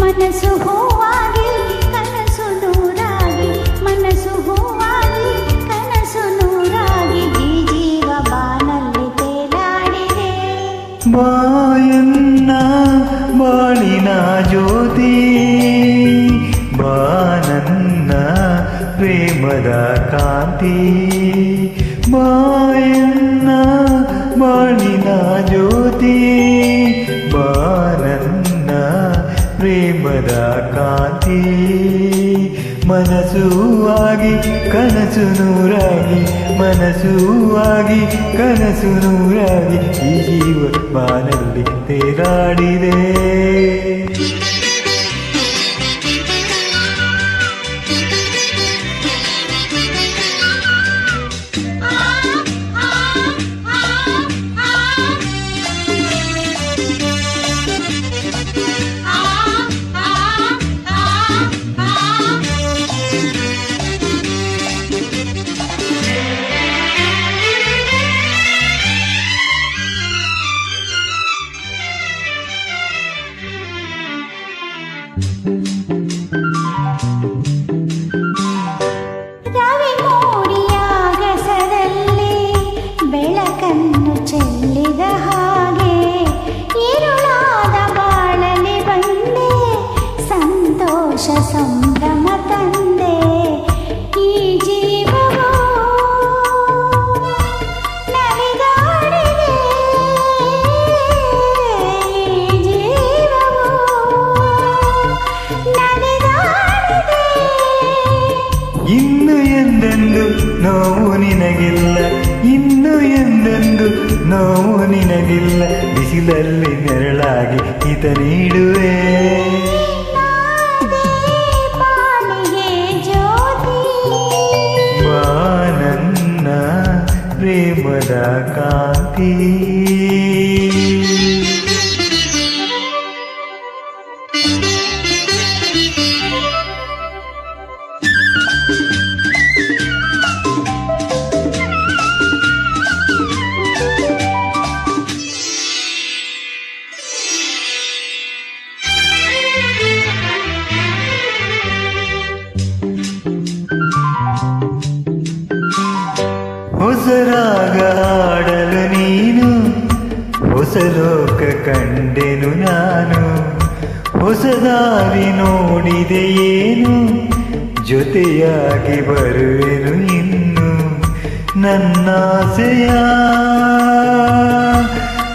ಮನಸ್ಸು ಹೂವಾಗಿ ಕನಸು ನೂರಾಗಿ, ಮನಸ್ಸು ಹೂವಾಗಿ ಕನಸು ನೂರಾಗಿ, ಈ ಜೀವ ಬಾನಲ್ಲಿ ತೇಲಾಡಿದೆ. ಬಾಯನ್ನ ಬಾಳಿನ ಜ್ಯೋತಿ, ಬಾನನ್ನ ಪ್ರೇಮದ ಕಾಂತಿ. ಬಾಯನ್ನ ಬಾಳಿನ ಜ್ಯೋತಿ, ಬಾನನ್ನ ಪ್ರೇಮದ ಕಾಂತಿ. ಮನಸ್ಸು ಆಗಿ ಕನಸು ನೂರಾಗಿ, ಮನಸ್ಸು ಆಗಿ ಕನಸು ನೂರಾಗಿ, ಈ ಜೀವ ಬಾನಲ್ಲಿ ತೇಲಾಡಿದೆ. ರವಿ ಮೋಡಿಯ ಗಸದಲ್ಲಿ ಬೆಳಕನ್ನು ಚೆಲ್ಲಿದ ಹಾಗೆ, ഇരുಳಾದ ಬಾಳಲಿ ಬಂದೆ, ಸಂತೋಷ ಸಂಭ್ರಮ ತಂದೆ. ಈ ಜೀವವು ನಲಿದಾಡಿದೆ, ಈ ಜೀವವು ನಲಿದಾಡಿದೆ. ಇನ್ನು ಎಂದೆಂದು ನೋವು ನಿನಗಿಲ್ಲ, ಇನ್ನು ಎಂದೆಂದು ನೋವು ನಿನಗಿಲ್ಲ, ಬಿಸಿಲಲ್ಲಿ ನೆರಳಾಗಿ ಹಿತ ನೀಡುವೆ. ಬಾನಿಗೆ ಜ್ಯೋತಿ, ಬಾನನ್ನ ಪ್ರೇಮದ ಕಾಂತಿ. ಹೊಸ ರಾಗ ಹಾಡಲು ನೀನು, ಹೊಸ ಲೋಕ ಕಂಡೆನು ನಾನು, ಹೊಸ ದಾರಿ ನೋಡಿದೆ ಏನು, ಜೊತೆಯಾಗಿ ಬರುವೆನು ಇನ್ನು. ನನ್ನಾಸೆಯ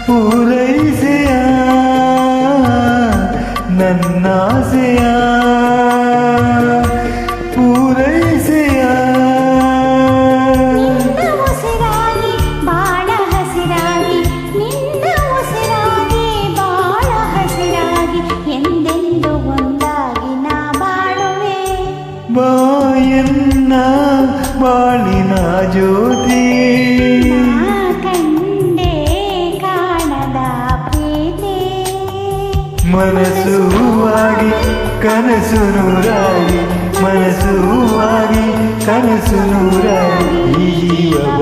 ಪೂರೈಸೆಯ, ನನ್ನಾಸೆಯ ಪೂರೈಸೆಯ. ನಿನ್ನ ಉಸಿರಾಗಿ ಬಾಳ ಹಸಿರಾಗಿ, ನಿನ್ನ ಉಸಿರಾಗಿ ಬಾಳ ಹಸಿರಾಗಿ, ಎಂದೆಂದು ಒಂದಾಗಿ ನಾ ಬಾಳುವೆ. ಬಾಯನ್ನ ಬಾಳಿನ ಜ್ಯೋತಿ, ನಾ ಕಂಡೆ ಕಾಣದ ಪ್ರೀತಿ. ಮನಸ್ಸು ಆಗಿ ಕನಸು ನೂರಾಗಿ, ಮನಸ್ಸು ಆಗಿ ಕನಸು ನೂರಾಗಿ, ಈ ಜೀವ